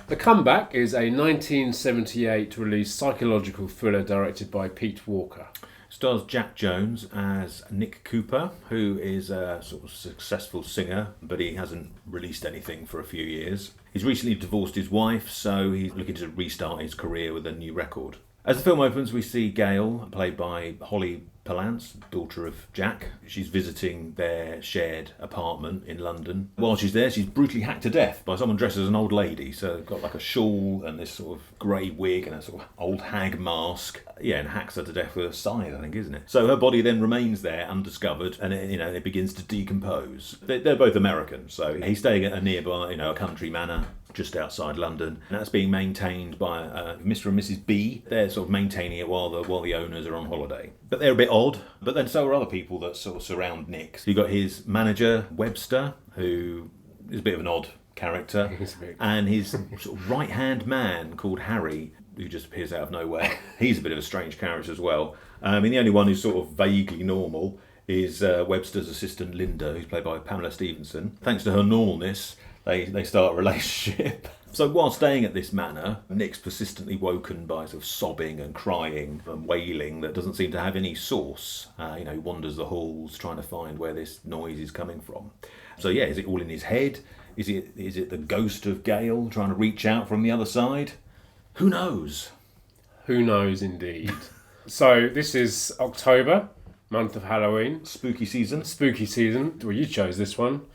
The Comeback is a 1978 released psychological thriller directed by Pete Walker. Stars Jack Jones as Nick Cooper, who is a sort of successful singer, but he hasn't released anything for a few years. He's recently divorced his wife, so he's looking to restart his career with a new record. As the film opens, we see Gail, played by Holly Palance, daughter of Jack. She's visiting their shared apartment in London. While she's there, she's brutally hacked to death by someone dressed as an old lady. So they've got like a shawl and this sort of grey wig and a sort of old hag mask. Yeah, and hacks her to death with a scythe, I think, isn't it? So her body then remains there undiscovered, and it begins to decompose. They're both American, so he's staying at a nearby, a country manor just outside London, and that's being maintained by Mr. and Mrs. B. They're sort of maintaining it while the owners are on holiday. But they're a bit odd, but then so are other people that sort of surround Nick. So you've got his manager, Webster, who is a bit of an odd character, and his sort of right-hand man called Harry, who just appears out of nowhere. He's a bit of a strange character as well. The only one who's sort of vaguely normal is Webster's assistant, Linda, who's played by Pamela Stephenson. Thanks to her normalness, they start a relationship. So while staying at this manor, Nick's persistently woken by sort of sobbing and crying and wailing that doesn't seem to have any source. He wanders the halls trying to find where this noise is coming from. So yeah, is it all in his head? Is it the ghost of Gail trying to reach out from the other side? Who knows? Who knows indeed. So this is October, month of Halloween. Spooky season. Well, you chose this one.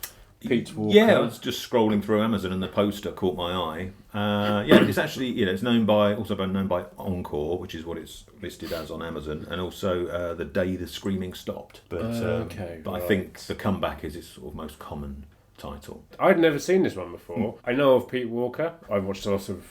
Pete Walker. Yeah, I was just scrolling through Amazon and the poster caught my eye. It's actually, it's also known by Encore, which is what it's listed as on Amazon, and also The Day the Screaming Stopped. But I think The Comeback is its sort of most common title. I'd never seen this one before. I know of Pete Walker. I've watched a lot of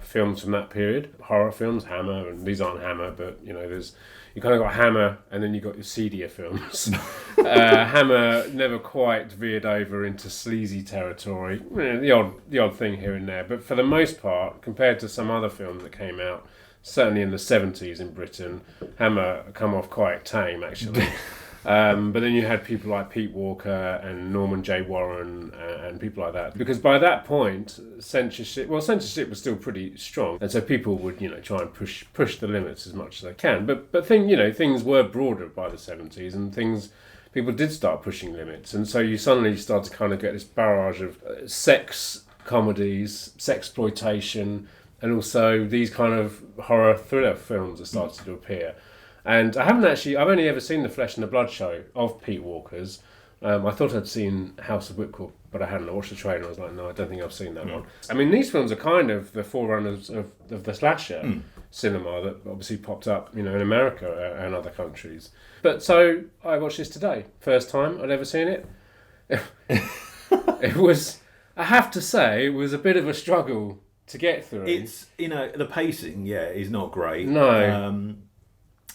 films from that period, horror films, Hammer, and these aren't Hammer, but there's you kind of got Hammer and then you got your seedier films. Hammer never quite veered over into sleazy territory. The odd thing here and there, but for the most part, compared to some other films that came out, certainly in the 70s in Britain, Hammer come off quite tame actually. But then you had people like Pete Walker and Norman J. Warren and people like that. Because by that point, censorship was still pretty strong. And so people would, try and push the limits as much as they can. But things were broader by the 70s and people did start pushing limits. And so you suddenly start to kind of get this barrage of sex comedies, sexploitation, and also these kind of horror thriller films that started to appear. And I've only ever seen the Flesh and the Blood show of Pete Walker's. I thought I'd seen House of Whipcord, but I hadn't. I watched the trailer. I was like, no, I don't think I've seen that one. I mean, these films are kind of the forerunners of the slasher cinema that obviously popped up, in America and other countries. But so I watched this today. First time I'd ever seen it. It was, I have to say, it was a bit of a struggle to get through. It's, the pacing, is not great. No.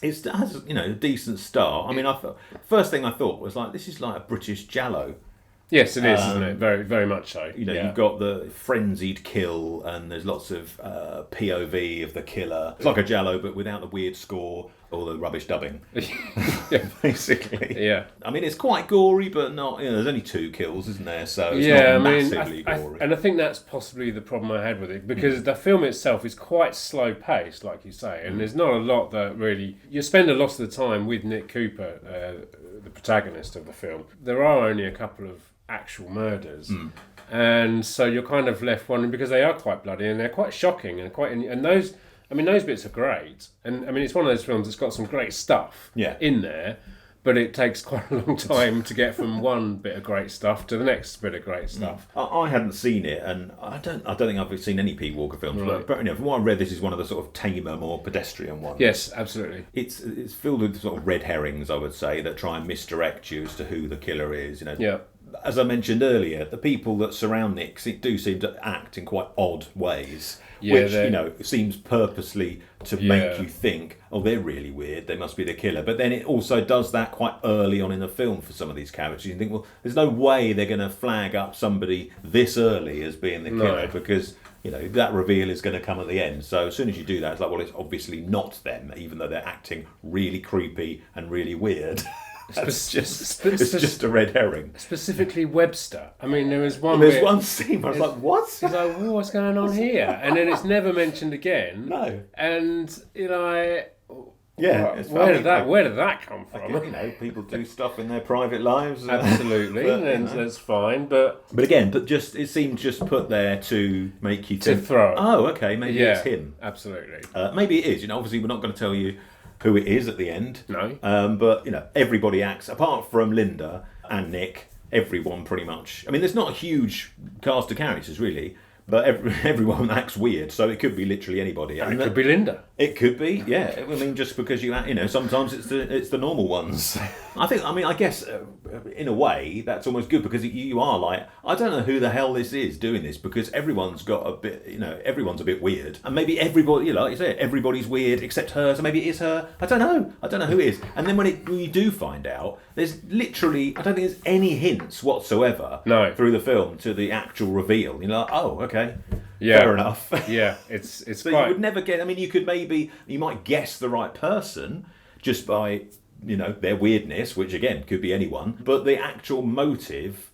It has, a decent start. I mean, first thing I thought was like, this is like a British giallo. Yes, it is, isn't it? Very, very much so. You've got the frenzied kill, and there's lots of POV of the killer. It's like a giallo, but without the weird score or the rubbish dubbing. Yeah. Basically. Yeah. I mean, it's quite gory, but not. There's only 2 kills, isn't there? So it's not massively gory. And I think that's possibly the problem I had with it, because the film itself is quite slow paced, like you say, and there's not a lot that really. You spend a lot of the time with Nick Cooper, the protagonist of the film. There are only a couple of actual murders, and so you're kind of left wondering, because they are quite bloody and they're quite shocking and those bits are great, and it's one of those films that's got some great stuff in there, but it takes quite a long time to get from one bit of great stuff to the next bit of great stuff. I hadn't seen it, and I don't think I've seen any Pete Walker films, right. but from what I read, this is one of the sort of tamer, more pedestrian ones. Yes, absolutely. It's filled with sort of red herrings, I would say, that try and misdirect you as to who the killer is. Yeah. As I mentioned earlier, the people that surround Nick do seem to act in quite odd ways, which seems purposely to make you think, oh, they're really weird, they must be the killer. But then it also does that quite early on in the film for some of these characters. You think, well, there's no way they're going to flag up somebody this early as being the killer, because that reveal is going to come at the end. So as soon as you do that, it's like, well, it's obviously not them, even though they're acting really creepy and really weird. It's just a red herring. Specifically Webster. I mean, there was one scene where I was like, what? He's like, what's going on here? And then it's never mentioned again. No. And, Yeah, where did that come from? People do stuff in their private lives. Absolutely, and that's fine. But it seemed just put there to make you think. To throw. Oh, okay, maybe it's him. Absolutely. Maybe it is. Obviously we're not going to tell you who it is at the end. No. But everybody acts apart from Linda and Nick. Everyone pretty much. I mean, there's not a huge cast of characters really. But everyone acts weird, so it could be literally anybody. It could be Linda. It could be, yeah. I mean, just because sometimes it's the normal ones. I guess in a way that's almost good because you are like, I don't know who the hell this is doing this because everyone's got a bit, everyone's a bit weird, and maybe everybody, like you say, everybody's weird except her. So maybe it is her. I don't know who it is. And then when you do find out, there's literally, I don't think there's any hints whatsoever through the film to the actual reveal. You're like, oh, okay. Yeah. Fair enough. Yeah, it's so quite... you would never get. I mean, you might guess the right person just by their weirdness, which again could be anyone. But the actual motive,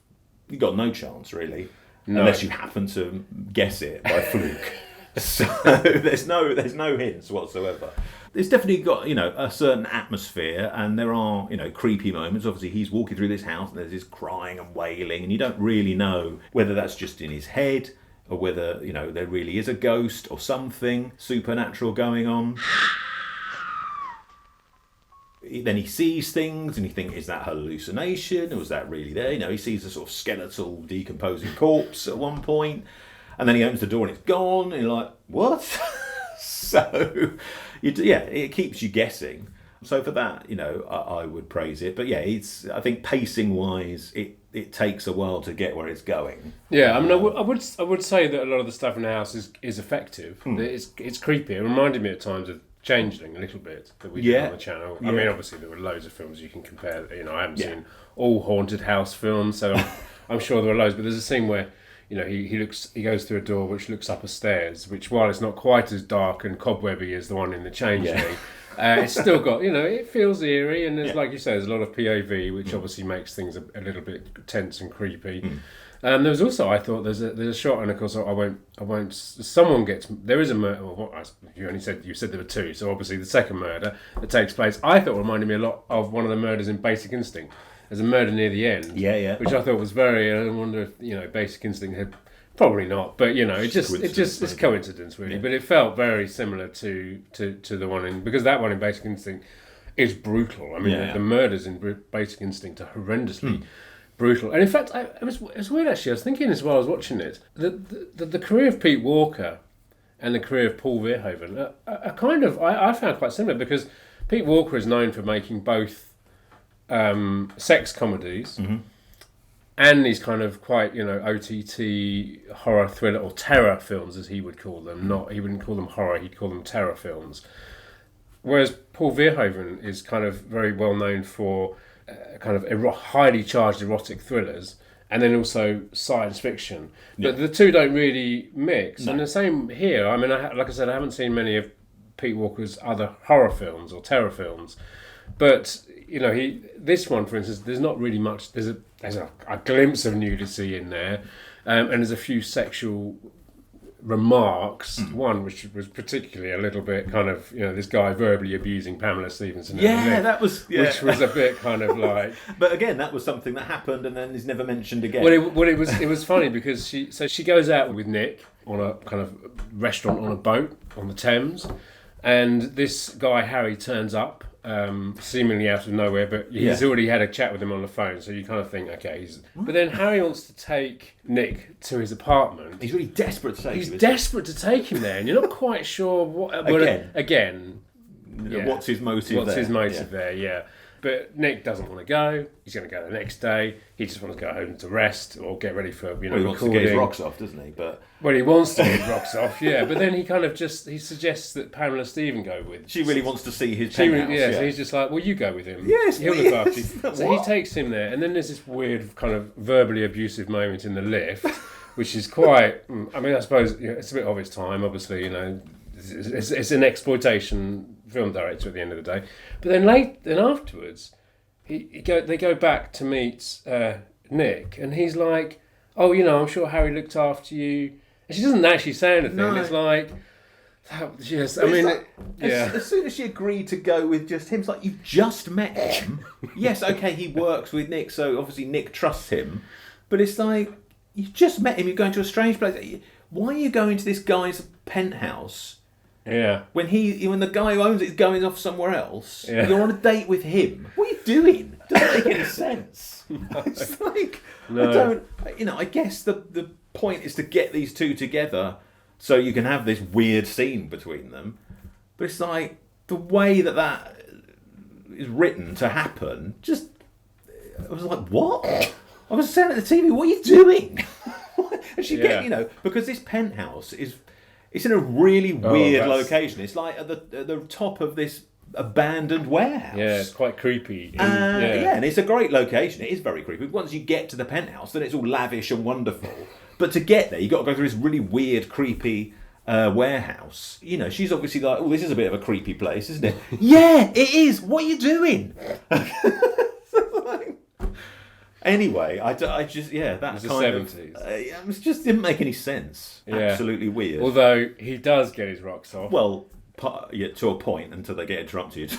you got no chance really, unless you happen to guess it by fluke. So there's no hints whatsoever. It's definitely got a certain atmosphere, and there are creepy moments. Obviously, he's walking through this house, and there's this crying and wailing, and you don't really know whether that's just in his head. Or whether, there really is a ghost or something supernatural going on. Then he sees things and you think, is that hallucination? Or was that really there? He sees a sort of skeletal decomposing corpse at one point. And then he opens the door and it's gone. And you're like, what? So, it keeps you guessing. So for that, I would praise it. But yeah, I think pacing-wise, it takes a while to get where it's going. Yeah, I mean, I would say that a lot of the stuff in the house is effective. It's creepy. It reminded me at times of Changeling a little bit that we did on the channel. I mean, obviously there were loads of films you can compare. I haven't seen all haunted house films, so I'm sure there are loads. But there's a scene where he goes through a door which looks up a stairs, which while it's not quite as dark and cobwebby as the one in the Changeling. It's still got, it feels eerie, and there's, like you say, there's a lot of POV, which obviously makes things a little bit tense and creepy. There was also, I thought, there's a shot, and of course I won't. Someone gets. There is a murder. Well, you said there were two, so obviously the second murder that takes place, I thought reminded me a lot of one of the murders in Basic Instinct. There's a murder near the end, which I thought was very. I wonder if Basic Instinct had. Probably not, but it's coincidence really. But it felt very similar to the one in, because that one in Basic Instinct is brutal. I mean, the murders in Basic Instinct are horrendously brutal. And in fact, it was weird actually. I was thinking as well, I was watching it, the career of Pete Walker and the career of Paul Verhoeven are kind of I found quite similar, because Pete Walker is known for making both sex comedies. And these kind of quite, OTT horror thriller or terror films, as he would call them. He wouldn't call them horror; he'd call them terror films. Whereas Paul Verhoeven is kind of very well known for kind of highly charged erotic thrillers, and then also science fiction. But the two don't really mix. No. And the same here. I mean, like I said, I haven't seen many of Pete Walker's other horror films or terror films, but this one, for instance, there's not really much. There's a glimpse of nudity in there, and there's a few sexual remarks. One which was particularly a little bit kind of this guy verbally abusing Pamela Stephenson. Which was a bit kind of like. But again, that was something that happened and then is never mentioned again. Well, it was funny because she goes out with Nick on a kind of restaurant on a boat on the Thames, and this guy Harry turns up. Seemingly out of nowhere, but he's already had a chat with him on the phone, so you kind of think, okay. But then Harry wants to take Nick to his apartment. He's really desperate to take him. He's desperate to take him there, and you're not quite sure what. Again, what's his motive? There? Yeah. But Nick doesn't want to go. He's going to go the next day. He just wants to go home to rest or get ready for he wants to get his rocks off, doesn't he? He wants to get his rocks off, yeah. But then he kind of he suggests that Pamela Stephen go with. She really wants to see his penthouse. So he's just like, well, you go with him. Yes, he'll look after you. So he takes him there, and then there's this weird kind of verbally abusive moment in the lift, which is quite. I mean, I suppose it's a bit of its time. Obviously, it's an exploitation film director at the end of the day. But then afterwards, they go back to meet Nick, and he's like, "Oh, I'm sure Harry looked after you." And she doesn't actually say anything. No. It's like, yes, I But mean, it's like, as soon as she agreed to go with just him, it's like, you've just met him. Yes, okay, he works with Nick, so obviously Nick trusts him. But it's like, you've just met him, you're going to a strange place. Why are you going to this guy's penthouse? Yeah. When the guy who owns it is going off somewhere else, Yeah. you're on a date with him. What are you doing? Doesn't make any sense. It's like, No. I guess the point is to get these two together so you can have this weird scene between them. But it's like, the way that is written to happen, I was like, what? I was staring at the TV, what are you doing? And she because this penthouse it's in a really weird location. It's like at the top of this abandoned warehouse. Yeah, it's quite creepy. And it's a great location. It is very creepy. Once you get to the penthouse, then it's all lavish and wonderful. But to get there, you've got to go through this really weird, creepy warehouse. She's obviously like, oh, this is a bit of a creepy place, isn't it? Yeah, it is. What are you doing? Anyway, I just, that It was kind the of... 70s. It just didn't make any sense. Yeah. Absolutely weird. Although he does get his rocks off. Well, to a point until they get interrupted.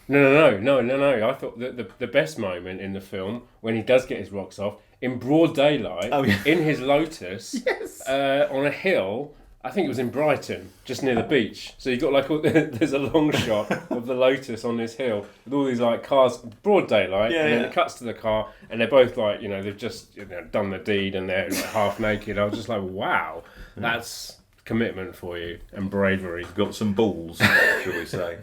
No. I thought that the best moment in the film, when he does get his rocks off, in broad daylight, in his Lotus, on a hill, I think it was in Brighton, just near the beach. So you've got there's a long shot of the Lotus on this hill with all these cars, broad daylight, and then it cuts to the car, and they're both they've just done the deed and they're half naked. I was just like, wow, that's commitment for you and bravery. Got some balls, shall we say.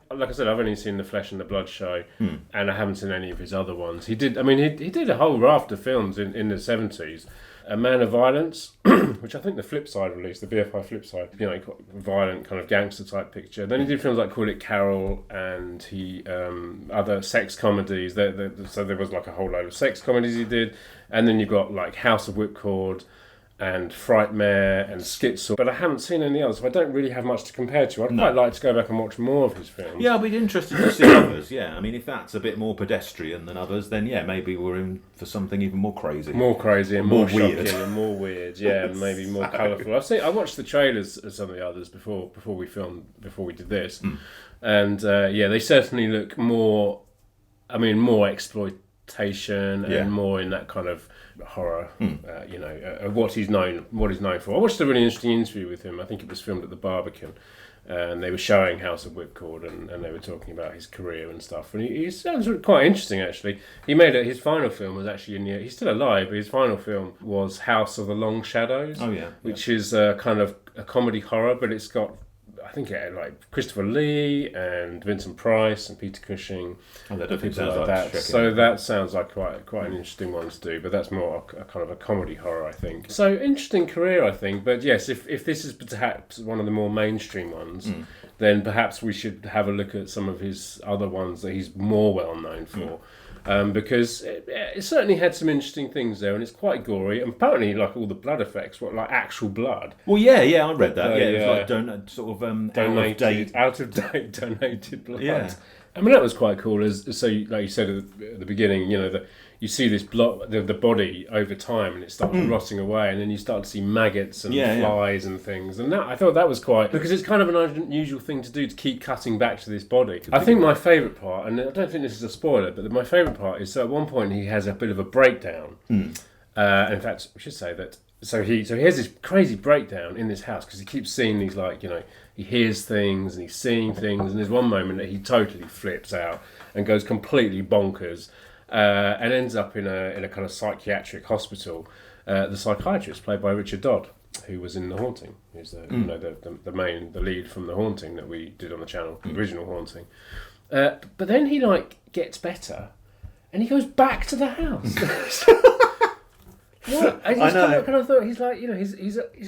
Like I said, I've only seen the Flesh and the Blood show, and I haven't seen any of his other ones. He did a whole raft of films in the 70s. A Man of Violence, which I think the Flip Side released, the BFI Flip Side, he got a violent kind of gangster type picture. Then he did films like Call It Carol, and he other sex comedies. So there was a whole load of sex comedies he did, and then you've got House of Whipcord, and Frightmare and Schizo, but I haven't seen any others, so I don't really have much to compare to. I'd quite like to go back and watch more of his films. Yeah, I'll be interested to see others, I mean, if that's a bit more pedestrian than others, then maybe we're in for something even more crazy. More crazy and more weird. shocking and more weird, and maybe more colourful. I watched the trailers of some of the others before we did this, and they certainly look more exploitation and more in that kind of horror, what he's known for. I watched a really interesting interview with him. I think it was filmed at the Barbican, and they were showing House of Whipcord, and they were talking about his career and stuff. And he sounds quite interesting, actually. He made his final film was actually he's still alive, but his final film was House of the Long Shadows. Oh yeah, which is kind of a comedy horror, but it's got, I think it had Christopher Lee and Vincent Price and Peter Cushing and people like that. So that sounds like quite an interesting one to do, but that's more a kind of a comedy horror, I think. So interesting career, I think. But yes, if this is perhaps one of the more mainstream ones, then perhaps we should have a look at some of his other ones that he's more well known for. Because it certainly had some interesting things there, and it's quite gory. And apparently, all the blood effects were actual blood. Well, I read that. It was out of date donated blood. Yeah. I mean, that was quite cool. Like you said at the beginning, you see this the body over time, and it starts rotting away, and then you start to see maggots and flies and things. And I thought that was quite, because it's kind of an unusual thing to do, to keep cutting back to this body. I think my favourite part, and I don't think this is a spoiler, but my favourite part is, so at one point he has a bit of a breakdown. In fact, I should say that. So he has this crazy breakdown in this house because he keeps seeing these he hears things and he's seeing things, and there's one moment that he totally flips out and goes completely bonkers. And ends up in a kind of psychiatric hospital. The psychiatrist, played by Richard Dodd, who was in The Haunting, who's the lead from The Haunting that we did on the channel, the original Haunting. But then he gets better, and he goes back to the house. What? I kind of thought he's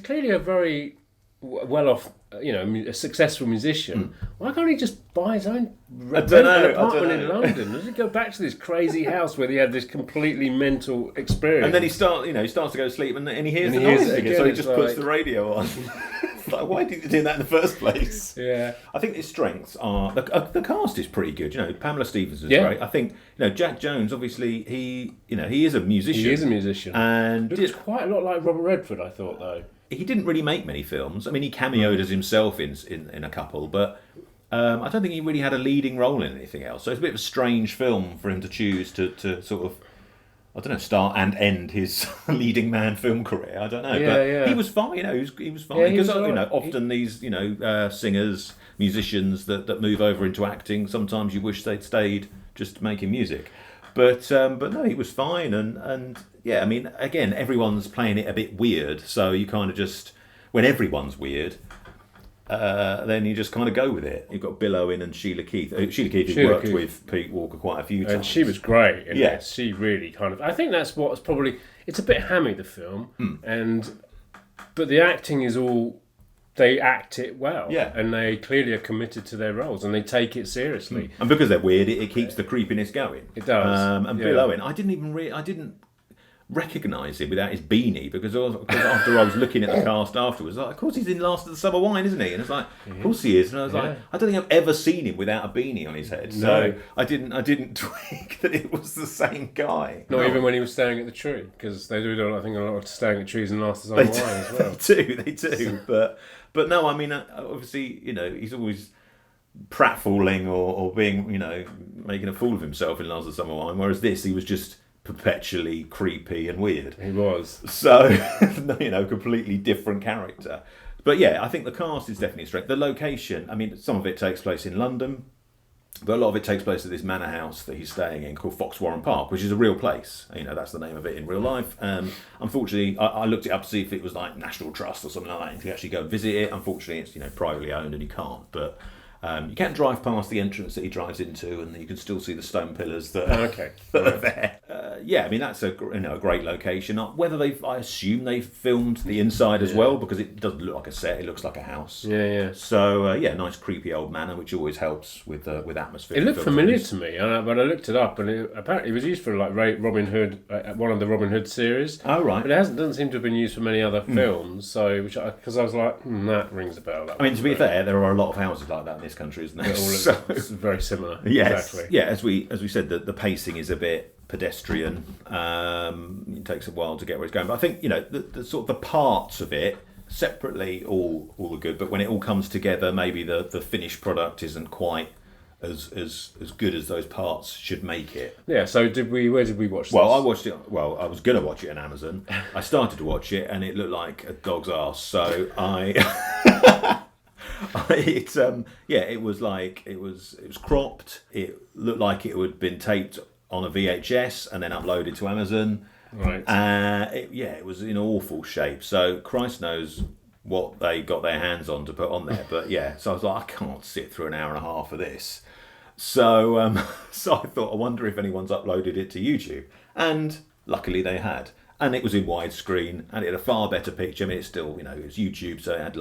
clearly a very well-off, a successful musician. Why can't he just buy his own apartment in London? Does he go back to this crazy house where he had this completely mental experience? And then he starts to go to sleep, and he hears the noise again, so he just puts the radio on. Like, why did you do that in the first place? Yeah. I think his strengths are the cast is pretty good. You know, Pamela Stevens is Yeah. great. I think Jack Jones. Obviously, he is a musician. He is a musician. And looks quite a lot like Robert Redford, I thought, though. he didn't really make many films. I mean, he cameoed as himself in a couple, but I don't think he really had a leading role in anything else. So it's a bit of a strange film for him to choose to sort of, I don't know, start and end his leading man film career. I don't know, but he was fine. He was fine because often these singers, musicians that move over into acting, sometimes you wish they'd stayed just making music. But no, he was fine, and yeah, I mean, again, everyone's playing it a bit weird, so you kind of just, when everyone's weird, then you just kind of go with it. You've got Bill Owen and Sheila Keith. Sheila Keith has worked with Pete Walker quite a few times. And she was great. And yeah, she really kind of, I think that's what's probably, it's a bit hammy, the film, but the acting is all, they act it well, and they clearly are committed to their roles, and they take it seriously. And because they're weird, it keeps the creepiness going. It does. And Bill Owen, I didn't recognise him without his beanie because after I was looking at the cast afterwards, like, of course he's in Last of the Summer Wine, isn't he? And it's like, of course he is. And I was like, I don't think I've ever seen him without a beanie on his head. So I didn't twig that it was the same guy. Not even when he was staring at the tree, because they do, I think, a lot of staring at trees in Last of the Summer Wine as well. They do. But no, I mean, obviously, he's always pratfalling or being, making a fool of himself in Last of the Summer Wine, whereas this, he was just perpetually creepy and weird. He was. So, completely different character. But yeah, I think the cast is definitely a strength. The location, I mean, some of it takes place in London, but a lot of it takes place at this manor house that he's staying in called Foxwarren Park, which is a real place. That's the name of it in real life. Unfortunately, I looked it up to see if it was like National Trust or something like that, and you actually go and visit it. Unfortunately, it's privately owned and you can't. But you can drive past the entrance that he drives into, and you can still see the stone pillars that are there. I mean, that's a great location. I assume they filmed the inside as well, because it doesn't look like a set; it looks like a house. Yeah. So nice creepy old manor, which always helps with atmosphere. It looked familiar to me, but I looked it up, and apparently it was used for like Robin Hood, one of the Robin Hood series. Oh right, but it doesn't seem to have been used for many other films. So, because I was like, that rings a bell. I mean, to be fair, there are a lot of houses like that in this country, isn't there? It's very similar. Yes. Exactly. Yeah, as we said, the pacing is a bit pedestrian. It takes a while to get where it's going. But I think, the sort of the parts of it separately all are good, but when it all comes together, maybe the finished product isn't quite as good as those parts should make it. Yeah, so where did we watch this? Well, I watched it, I was going to watch it on Amazon. I started to watch it and it looked like a dog's arse, so it was cropped. It looked like it had been taped on a VHS and then uploaded to Amazon. Right. It was in awful shape. So Christ knows what they got their hands on to put on there. But yeah, so I was like, I can't sit through an hour and a half of this. So so I thought, I wonder if anyone's uploaded it to YouTube. And luckily they had. And it was in widescreen and it had a far better picture. I mean, it's still, it was YouTube, so it had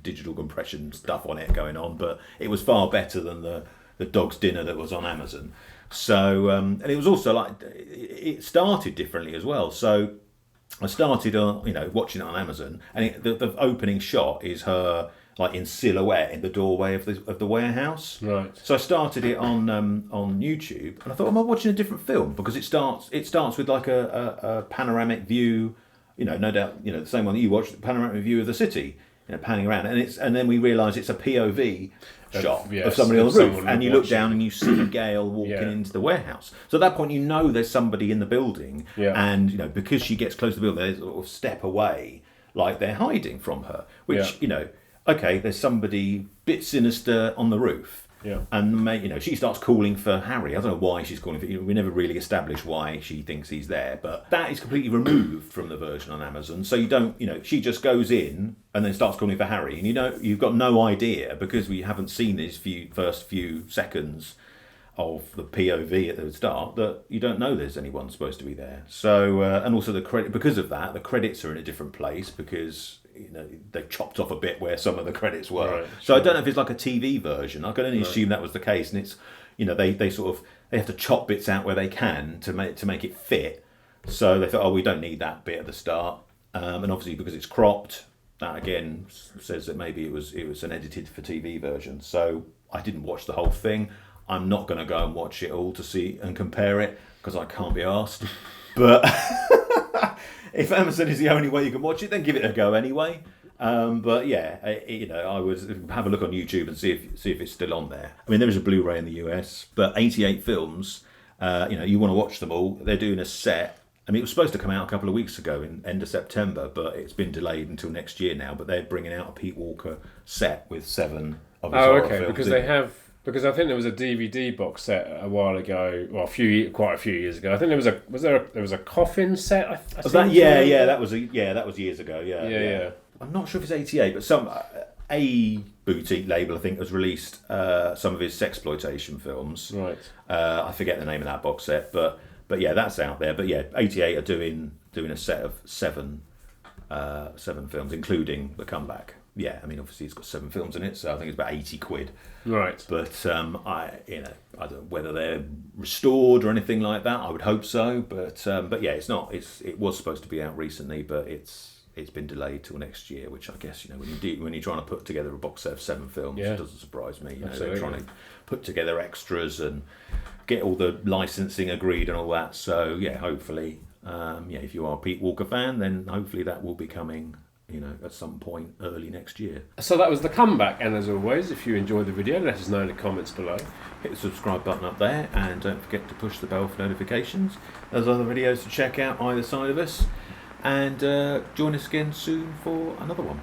digital compression stuff on it going on, but it was far better than the dog's dinner that was on Amazon. So and it was also like, it started differently as well. So I started watching it on Amazon, and the opening shot is her like in silhouette in the doorway of the warehouse. Right. So I started it on YouTube, and I thought, am I watching a different film? Because it starts with like a panoramic view, no doubt, the same one that you watched, the panoramic view of the city, panning around, and then we realise it's a POV shot of somebody on the roof, and you look down and you see Gail walking into the warehouse. So at that point, there's somebody in the building, and because she gets close to the building, they sort of step away, like they're hiding from her. Which okay, there's somebody bit sinister on the roof. Yeah. And she starts calling for Harry. I don't know why she's calling for. We never really establish why she thinks he's there, but that is completely removed from the version on Amazon. So you don't, she just goes in and then starts calling for Harry, and you've got no idea, because we haven't seen these first few seconds of the POV at the start, that you don't know there's anyone supposed to be there. So and also the credit, because of that, the credits are in a different place, because they chopped off a bit where some of the credits were. Right, so I don't know if it's like a TV version. I can only assume that was the case, and it's they have to chop bits out where they can to make it fit. So they thought, we don't need that bit at the start, and obviously because it's cropped, that again says that maybe it was an edited for TV version. So I didn't watch the whole thing. I'm not going to go and watch it all to see and compare it because I can't be asked. But if Amazon is the only way you can watch it, then give it a go anyway. But yeah, I would have a look on YouTube and see if it's still on there. I mean, there is a Blu-ray in the US, but 88 films. You want to watch them all. They're doing a set. I mean, it was supposed to come out a couple of weeks ago in end of September, but it's been delayed until next year now. But they're bringing out a Pete Walker set with 7 of his horror films. Because they have. Because I think there was a DVD box set a while ago, well, quite a few years ago. I think there was a coffin set. That was years ago. Yeah. I'm not sure if it's 88, but a boutique label I think has released some of his sexploitation films. Right. I forget the name of that box set, but yeah, that's out there. But yeah, 88 are doing a set of 7 films, including The Comeback. Yeah, I mean, obviously it's got 7 films in it, so I think it's about 80 quid. Right. But I don't know whether they're restored or anything like that. I would hope so, but yeah, it's not. It was supposed to be out recently, but it's been delayed till next year. Which I guess when you're trying to put together a box set of 7 films, it doesn't surprise me. They're trying to put together extras and get all the licensing agreed and all that. So yeah, hopefully, if you are a Pete Walker fan, then hopefully that will be coming at some point early next year. So that was The Comeback, and as always, if you enjoyed the video, let us know in the comments below. Hit the subscribe button up there, and don't forget to push the bell for notifications. There's other videos to check out either side of us, and join us again soon for another one.